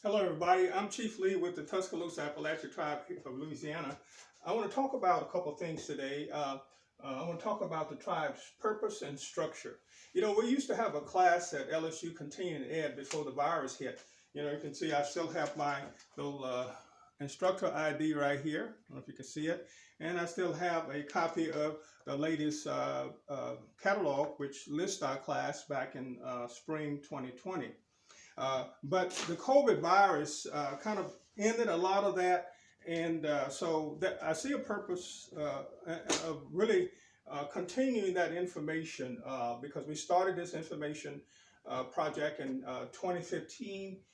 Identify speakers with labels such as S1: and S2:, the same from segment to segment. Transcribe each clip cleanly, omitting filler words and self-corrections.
S1: Hello, everybody. I'm Chief Lee with the Tuscaloosa Appalachian Tribe of Louisiana. I want to talk about a couple things today. I want to talk about the tribe's purpose and structure. We used to have a class at LSU Continuing Ed before the virus hit. You can see I still have my little instructor ID right here. I don't know if you can see it. And I still have a copy of the latest catalog, which lists our class back in spring 2020. But the COVID virus kind of ended a lot of that. And so that I see a purpose of really continuing that information because we started this information project in 2015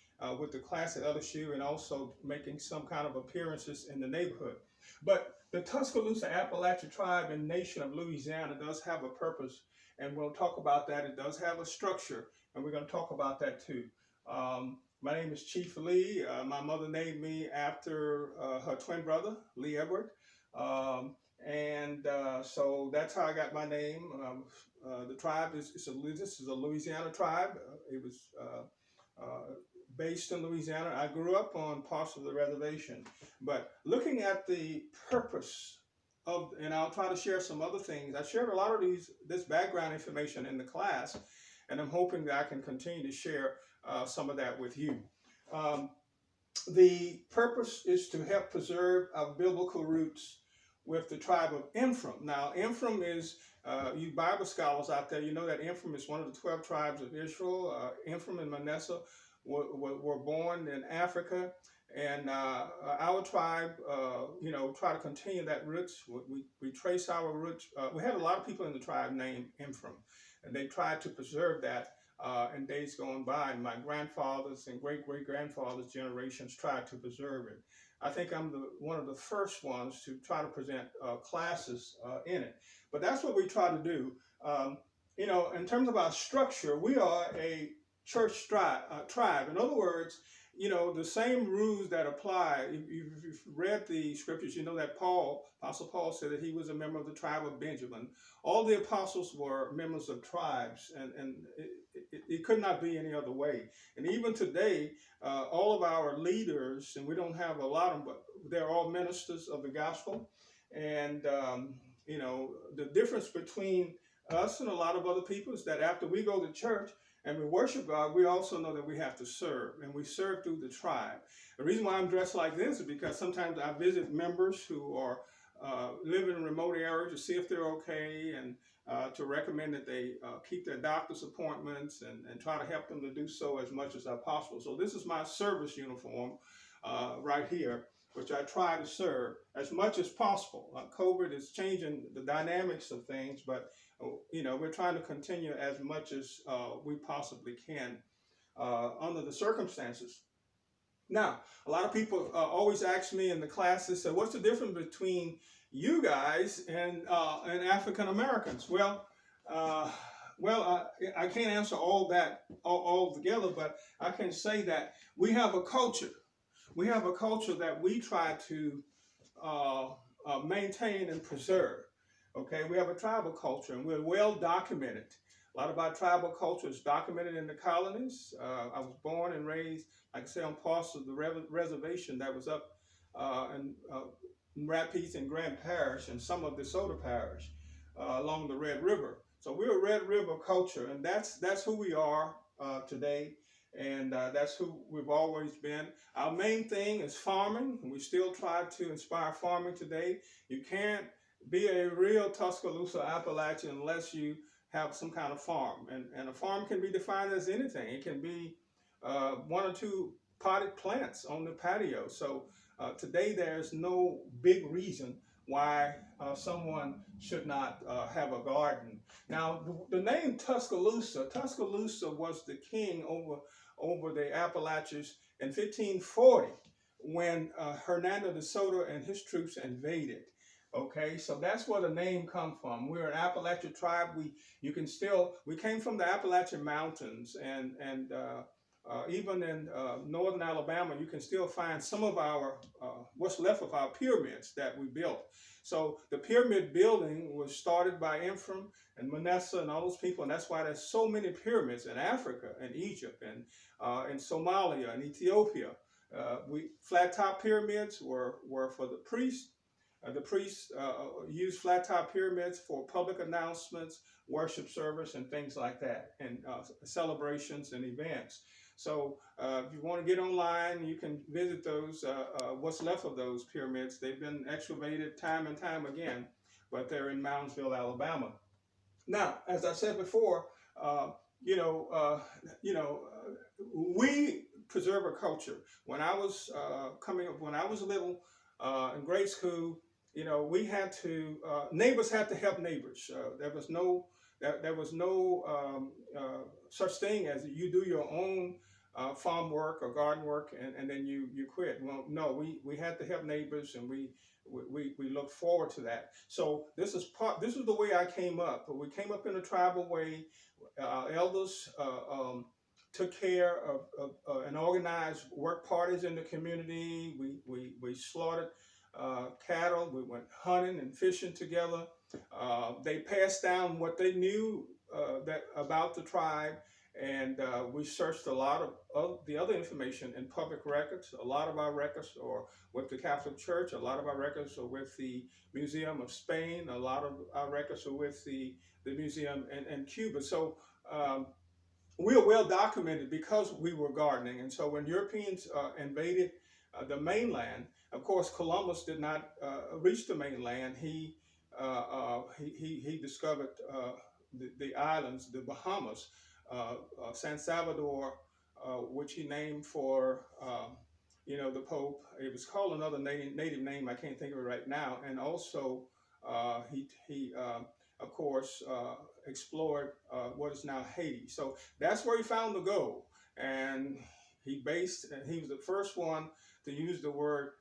S1: with the class at LSU and also making some kind of appearances in the neighborhood. But the Tuscaloosa Appalachian Tribe and Nation of Louisiana does have a purpose, and we'll talk about that. It does have a structure, and we're going to talk about that too. My name is Chief Lee. My mother named me after her twin brother, Lee Edward. So that's how I got my name. The tribe this is a Louisiana tribe. It was based in Louisiana. I grew up on parts of the reservation. But looking at the purpose and I'll try to share some other things. I shared a lot of this background information in the class, and I'm hoping that I can continue to share some of that with you. Um, the purpose is to help preserve our biblical roots with the tribe of Ephraim. Now, Ephraim is, you Bible scholars out there, you know that Ephraim is one of the 12 tribes of Israel. Ephraim and Manasseh were born in Africa. And our tribe, try to continue that roots. We trace our roots. We had a lot of people in the tribe named Ephraim, and they tried to preserve that in days gone by. And my grandfathers and great-great-grandfathers' generations tried to preserve it. I think I'm one of the first ones to try to present classes in it. But that's what we try to do. In terms of our structure, we are a church tribe. In other words, the same rules that apply. If you've read the scriptures, you know that Apostle Paul said that he was a member of the tribe of Benjamin. All the apostles were members of tribes, and it could not be any other way. And even today, all of our leaders, and we don't have a lot of them, but they're all ministers of the gospel. And, the difference between us and a lot of other people is that after we go to church, and we worship God, we also know that we have to serve, and we serve through the tribe. The reason why I'm dressed like this is because sometimes I visit members who are living in remote areas to see if they're okay, and to recommend that they keep their doctor's appointments and try to help them to do so as much as possible. So this is my service uniform right here, which I try to serve as much as possible. COVID is changing the dynamics of things, but we're trying to continue as much as we possibly can under the circumstances. Now, a lot of people always ask me in the classes, say, what's the difference between you guys and African Americans? I can't answer all that all together, but I can say that we have a culture. We have a culture that we try to maintain and preserve. Okay, we have a tribal culture, and we're well documented. A lot of our tribal culture is documented in the colonies. I was born and raised, like I say, on parts of the reservation that was up in Rapides and Grand Parish and some of DeSoto Parish along the Red River. So we're a Red River culture, and that's who we are today, and that's who we've always been. Our main thing is farming, and we still try to inspire farming today. You can't be a real Tuscaloosa Appalachian unless you have some kind of farm. And a farm can be defined as anything. It can be one or two potted plants on the patio. So today there's no big reason why someone should not have a garden. Now, the name Tuscaloosa was the king over the Appalachians in 1540 when Hernando de Soto and his troops invaded. Okay, so that's where the name come from. We're an Appalachian tribe. We came from the Appalachian Mountains, and even in northern Alabama, you can still find some of our what's left of our pyramids that we built. So the pyramid building was started by Ephraim and Manasseh and all those people, and that's why there's so many pyramids in Africa and Egypt and in Somalia and Ethiopia. We flat top pyramids were for the priests. The priests used flat top pyramids for public announcements, worship service, and things like that, and celebrations and events. So if you want to get online, you can visit those, what's left of those pyramids. They've been excavated time and time again, but they're in Moundsville, Alabama. Now, as I said before, uh, you know, uh, we preserve a culture. When I was coming up, when I was little in grade school, we had to neighbors had to help neighbors. There was no such thing as you do your own farm work or garden work and then you quit. Well, no, we had to help neighbors, and we look forward to that. So this is the way I came up. We came up in a tribal way. Elders took care of and organized work parties in the community. We slaughtered cattle. We went hunting and fishing together. They passed down what they knew that about the tribe, and we searched a lot of the other information in public records. A lot of our records are with the Catholic Church. A lot of our records are with the Museum of Spain. A lot of our records are with the museum in Cuba. So we are well documented because we were gardening. And so when Europeans invaded the mainland, of course, Columbus did not reach the mainland. He discovered the islands, the Bahamas, San Salvador, which he named for the Pope. It was called another native name. I can't think of it right now. And also he of course explored what is now Haiti. So that's where he found the gold, and he was the first one to use the word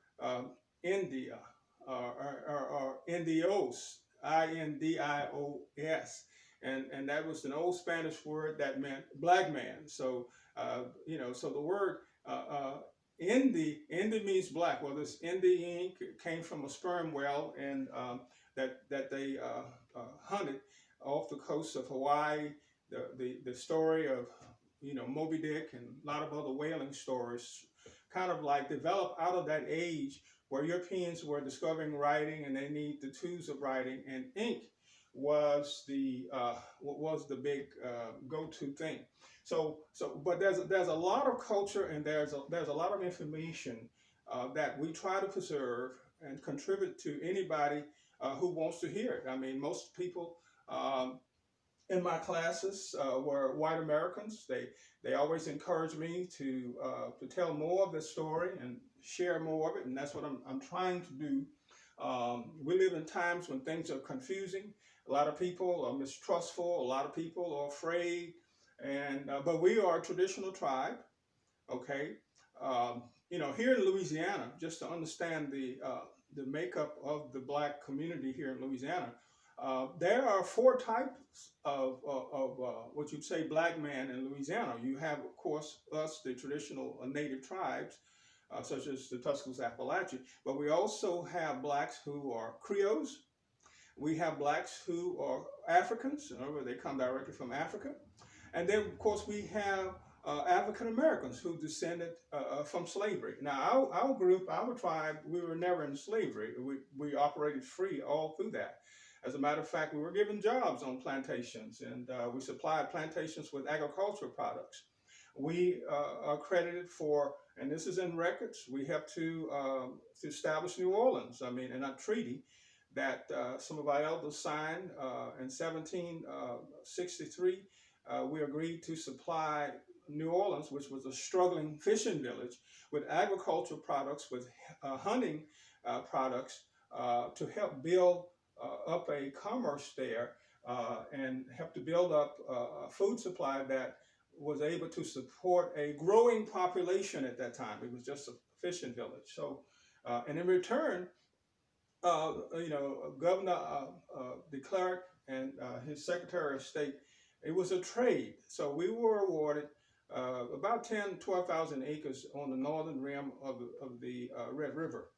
S1: India or Indios, Indios, and that was an old Spanish word that meant black man. So so the word Indi means black. Well, this Indi ink came from a sperm whale, and that they hunted off the coast of Hawaii. The story of Moby Dick and a lot of other whaling stories kind of like developed out of that age where Europeans were discovering writing and they need the tools of writing, and ink was the big go-to thing. But there's a lot of culture, and there's a lot of information that we try to preserve and contribute to anybody who wants to hear it. I mean, most people in my classes were white Americans. They always encouraged me to tell more of the story and share more of it, and that's what I'm trying to do. We live in times when things are confusing. A lot of people are mistrustful. A lot of people are afraid, and but we are a traditional tribe. Okay, here in Louisiana, just to understand the makeup of the black community here in Louisiana, there are four types of what you'd say black man in Louisiana. You have, of course, us, the traditional native tribes, such as the Tushkalusa Appalachia, but we also have blacks who are Creoles. We have blacks who are Africans. In other words, they come directly from Africa. And then, of course, we have African Americans who descended from slavery. Now, our group, our tribe, we were never in slavery. We operated free all through that. As a matter of fact, we were given jobs on plantations, and we supplied plantations with agricultural products. We are credited for, and this is in records, we helped to establish New Orleans. I mean, in a treaty that some of our elders signed in 1763, we agreed to supply New Orleans, which was a struggling fishing village, with agricultural products, with hunting products to help build up a commerce there and help to build up a food supply that was able to support a growing population at that time. It was just a fishing village. So, and in return, Governor de Klerk and his Secretary of State, it was a trade. So we were awarded about 12,000 acres on the northern rim of the Red River.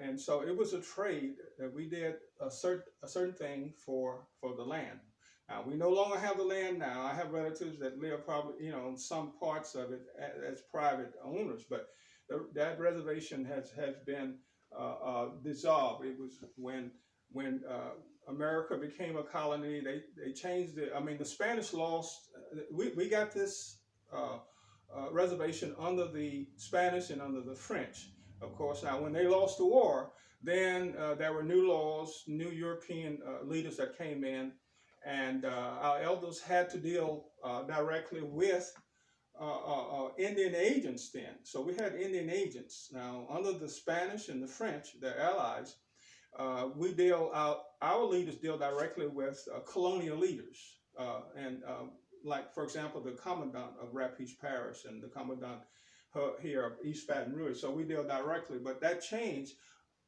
S1: And so it was a trade that we did a certain thing for the land. We no longer have the land now. I have relatives that live probably, in some parts of it as private owners, but that reservation has been dissolved. It was when America became a colony. They changed it. I mean, the Spanish lost. We got this reservation under the Spanish and under the French, of course. Now, when they lost the war, then there were new laws, new European leaders that came in, and our elders had to deal directly with Indian agents then. So we had Indian agents. Now, under the Spanish and the French, their allies, we deal out, our leaders deal directly with colonial leaders. Like, for example, the commandant of Rapiche Parish and the commandant here of East Baton Rouge. So we deal directly, but that changed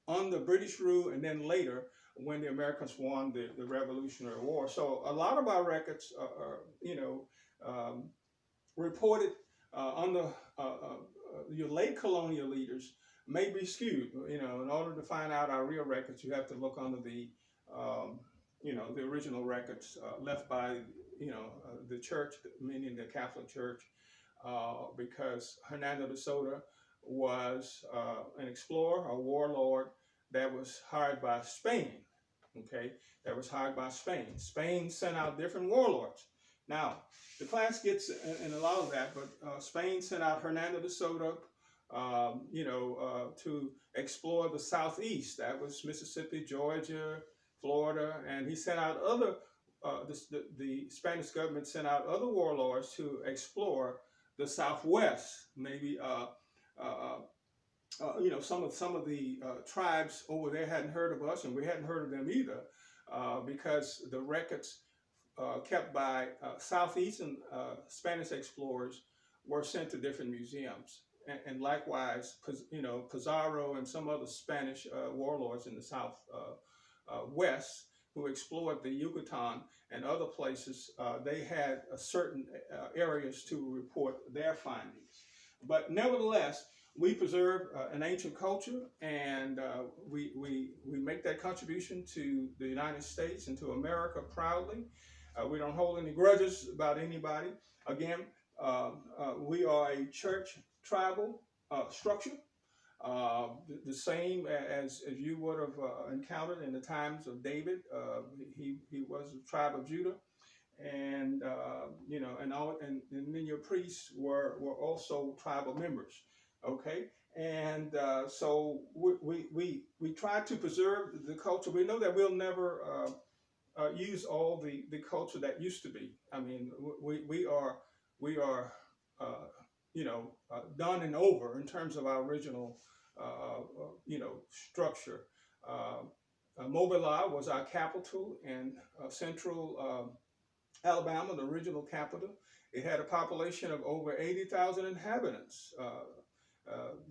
S1: under British rule and then later when the Americans won the Revolutionary War. So a lot of our records are um, reported under your late colonial leaders may be skewed. In order to find out our real records, you have to look under um, the original records left by, the church, meaning the Catholic Church, because Hernando de Soto was an explorer, a warlord that was hired by Spain. Okay, that was hired by Spain. Spain sent out different warlords. Now, the class gets in a lot of that, but Spain sent out Hernando de Soto, to explore the southeast. That was Mississippi, Georgia, Florida, and he sent out other. The Spanish government sent out other warlords to explore the southwest. Maybe some of the tribes over there hadn't heard of us, and we hadn't heard of them either, because the records kept by southeastern Spanish explorers were sent to different museums, and likewise, Pizarro and some other Spanish warlords in the south west who explored the Yucatan and other places, they had certain areas to report their findings. But nevertheless, we preserve an ancient culture, and we make that contribution to the United States and to America proudly. We don't hold any grudges about anybody. Again, we are a church tribal structure, the same as you would have encountered in the times of David. He was a tribe of Judah, and and then your priests were also tribal members. Okay, and so we try to preserve the culture. We know that we'll never use all the culture that used to be. I mean, we are done and over in terms of our original structure. Mobile was our capital in central Alabama, the original capital. It had a population of over 80,000 inhabitants.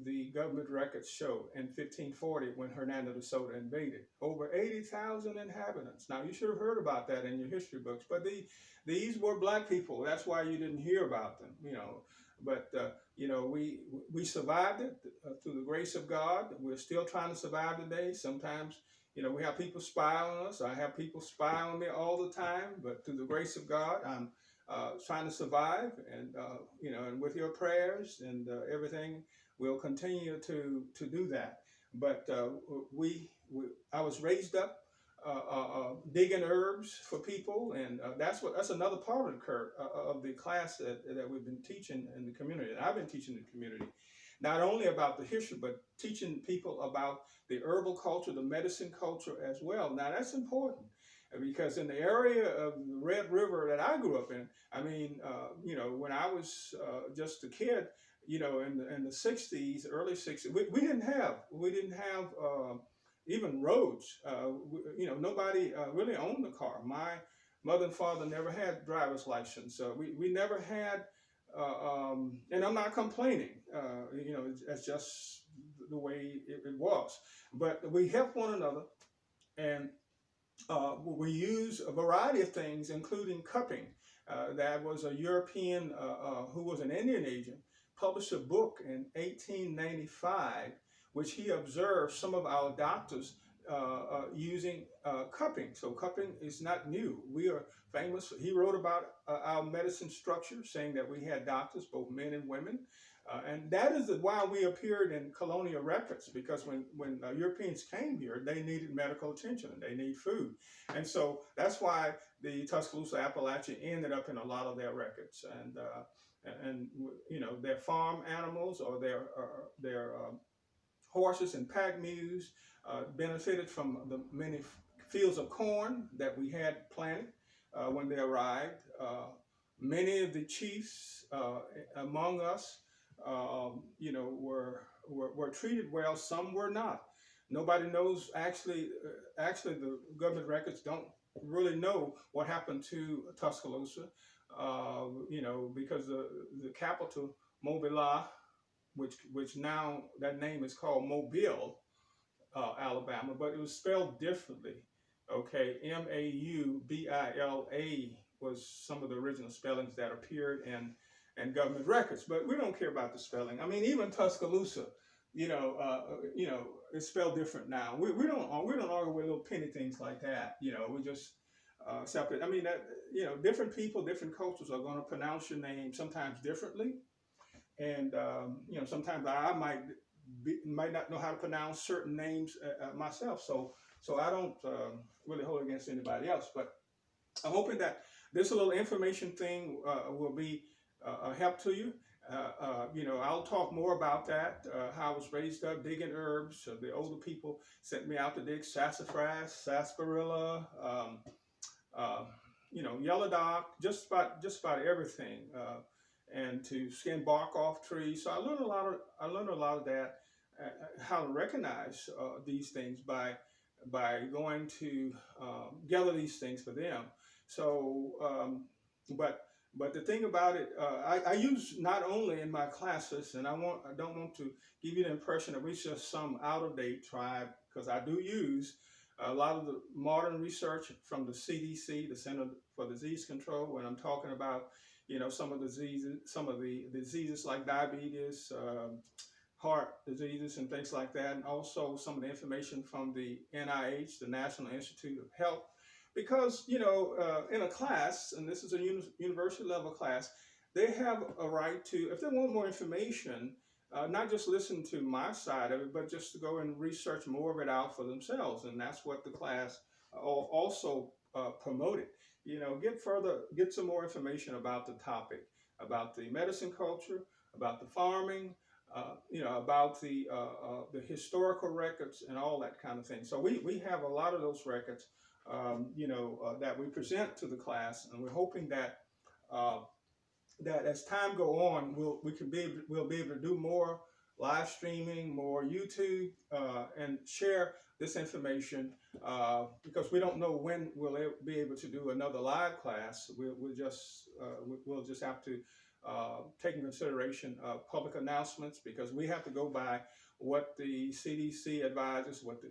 S1: The government records show in 1540 when Hernando de Soto invaded. Over 80,000 inhabitants. Now, you should have heard about that in your history books, but these were black people. That's why you didn't hear about them, But, we survived it through the grace of God. We're still trying to survive today. Sometimes, we have people spy on us. I have people spy on me all the time, but through the grace of God, I'm trying to survive, and and with your prayers and everything, we'll continue to do that. But I was raised up digging herbs for people, and that's another part of the class that we've been teaching in the community. And I've been teaching the community not only about the history, but teaching people about the herbal culture, the medicine culture as well. Now that's important, because in the area of the Red River that I grew up in, I mean, when I was just a kid, in the 60s, early 60s, we didn't have even roads. Nobody really owned a car. My mother and father never had driver's license. We never had, and I'm not complaining. It's just the way it was. But we helped one another, and we use a variety of things, including cupping. That was a European who was an Indian agent, published a book in 1895, which he observed some of our doctors using cupping. So cupping is not new. We are famous. He wrote about our medicine structure, saying that we had doctors, both men and women. And that is why we appeared in colonial records, because when Europeans came here, they needed medical attention and they need food. And so that's why the Tuscaloosa Appalachia ended up in a lot of their records. And you know, their farm animals or their horses and pack mules benefited from the many fields of corn that we had planted when they arrived. Many of the chiefs among us, you know, were treated well. Some were not. Nobody knows actually. Actually, the government records don't really know what happened to Tuscaloosa. You know, because the capital, Mobile, which now that name is called Mobile, Alabama, but it was spelled differently. Okay, Maubila was some of the original spellings that appeared in government records, but we don't care about the spelling. I mean, even Tuscaloosa, you know, it's spelled different now. We don't argue with little penny things like that. You know, we just accept it. I mean, that, you know, different people, different cultures are going to pronounce your name sometimes differently, and you know, sometimes I might not know how to pronounce certain names myself. So I don't really hold it against anybody else. But I'm hoping that this little information thing will be a help to you. You know, I'll talk more about that. How I was raised up digging herbs. The older people sent me out to dig sassafras, sarsaparilla. Uh, you know, yellow dock, just about everything, and to skin bark off trees. So I learned a lot of that, how to recognize these things by going to gather these things for them. So, but the thing about it, I use not only in my classes, and I don't want to give you the impression that we're just some out of date tribe, because I do use a lot of the modern research from the CDC, the Center for Disease Control, when I'm talking about, you know, some of the diseases like diabetes, heart diseases, and things like that, and also some of the information from the NIH, the National Institute of Health, because, you know, in a class, and this is a university level class, they have a right to, if they want more information, not just listen to my side of it, but just to go and research more of it out for themselves. And that's what the class also promoted. You know, get some more information about the topic, about the medicine culture, about the farming, you know, about the historical records and all that kind of thing. So we have a lot of those records, you know, that we present to the class, and we're hoping that uh, that as time go on, we'll be able to do more live streaming, more YouTube, and share this information, because we don't know when we'll be able to do another live class. We'll just have to take in consideration public announcements, because we have to go by what the CDC advises, what the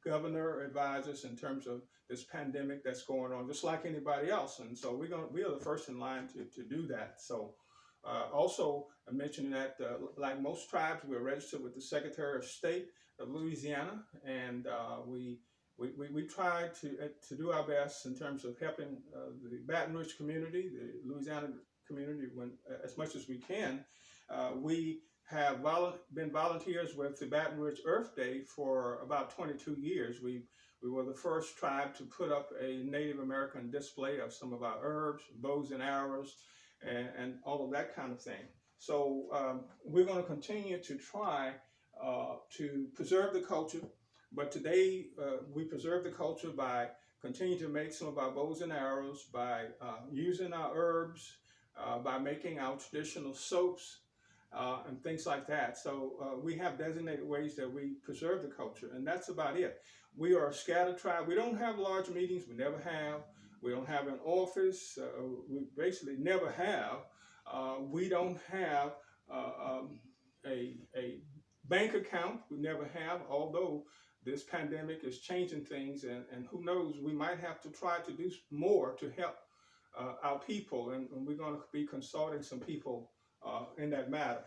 S1: governor advises in terms of this pandemic that's going on, just like anybody else. And so we are the first in line to do that. So also I mentioned that like most tribes, we're registered with the Secretary of State of Louisiana, and we try to do our best in terms of helping the Baton Rouge community, the Louisiana community, when as much as we can. We have been volunteers with the Baton Rouge Earth Day for about 22 years. We were the first tribe to put up a Native American display of some of our herbs, bows and arrows, and all of that kind of thing. So we're going to continue to try to preserve the culture, but today we preserve the culture by continuing to make some of our bows and arrows, by using our herbs, by making our traditional soaps, and things like that. So we have designated ways that we preserve the culture, and that's about it. We are a scattered tribe. We don't have large meetings. We never have. We don't have an office. We basically never have. We don't have a bank account. We never have, although this pandemic is changing things, and who knows, we might have to try to do more to help our people, and we're going to be consulting some people in that matter.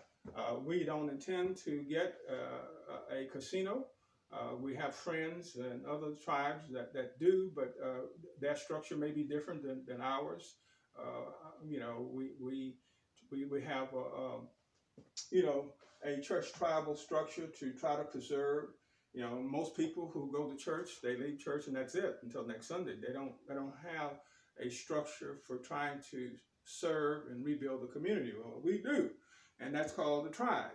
S1: We don't intend to get a casino. We have friends and other tribes that do, but their structure may be different than ours. You know, we have you know, a church tribal structure to try to preserve. You know, most people who go to church, they leave church and that's it until next Sunday. They don't have a structure for trying to serve and rebuild the community. Well, we do, and that's called the tribe.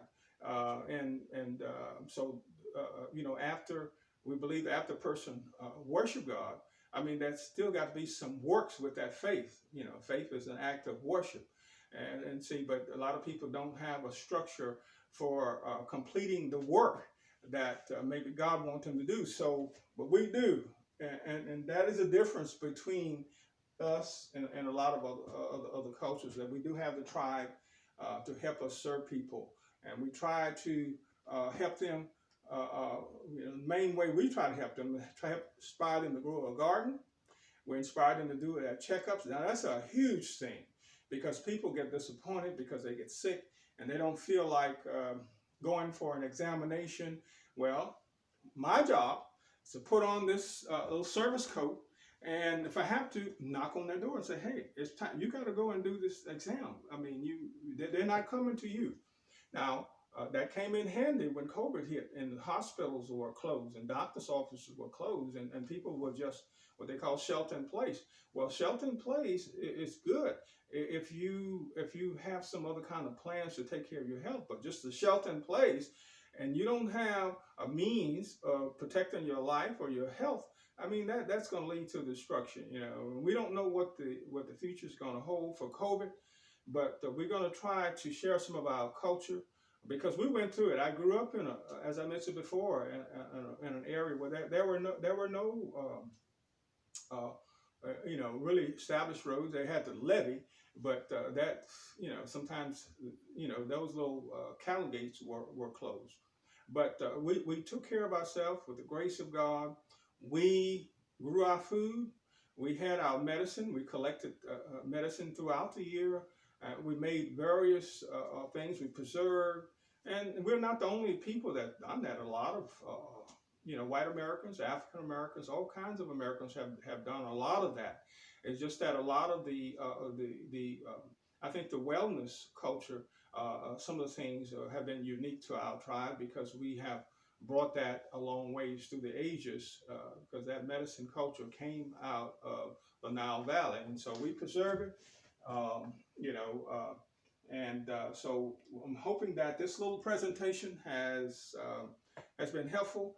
S1: So you know, after we believe after a person worship God, I mean, that's still got to be some works with that faith. You know, faith is an act of worship. And see, but a lot of people don't have a structure for completing the work that maybe God wants them to do. So, but we do, and that is a difference between us and a lot of other cultures, that we do have the tribe to help us serve people, and we try to help them. You know, the main way we try to help them, try to help inspire them to grow a garden. We inspire them to do their checkups. Now that's a huge thing, because people get disappointed because they get sick and they don't feel like going for an examination. Well, my job is to put on this little service coat, and if I have to, knock on their door and say, "Hey, it's time. You got to go and do this exam." I mean, they're not coming to you. Now, that came in handy when COVID hit and hospitals were closed and doctor's offices were closed, and people were just what they call shelter in place. Well, shelter in place is good if you have some other kind of plans to take care of your health, but just the shelter in place and you don't have a means of protecting your life or your health, I mean, that's going to lead to destruction. You know, we don't know what the future is going to hold for COVID, but we're going to try to share some of our culture, because we went through it. I grew up as I mentioned before, in an area where there were no you know, really established roads. They had to levee, but that, you know, sometimes, you know, those little cattle gates were closed. But we took care of ourselves with the grace of God. We grew our food. We had our medicine. We collected medicine throughout the year. We made various things. We preserved. And we're not the only people that done that. A lot of you know, white Americans, African Americans, all kinds of Americans have done a lot of that. It's just that a lot of I think the wellness culture, some of the things have been unique to our tribe, because we have brought that a long ways through the ages, because that medicine culture came out of the Nile Valley, and so we preserve it. You know, so I'm hoping that this little presentation has been helpful,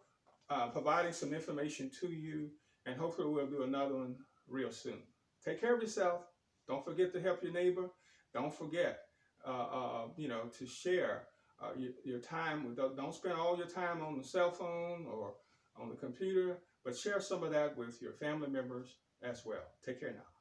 S1: providing some information to you, and hopefully we'll do another one real soon. Take care of yourself. Don't forget to help your neighbor. Don't forget, you know, to share your time with. Don't spend all your time on the cell phone or on the computer, but share some of that with your family members as well. Take care now.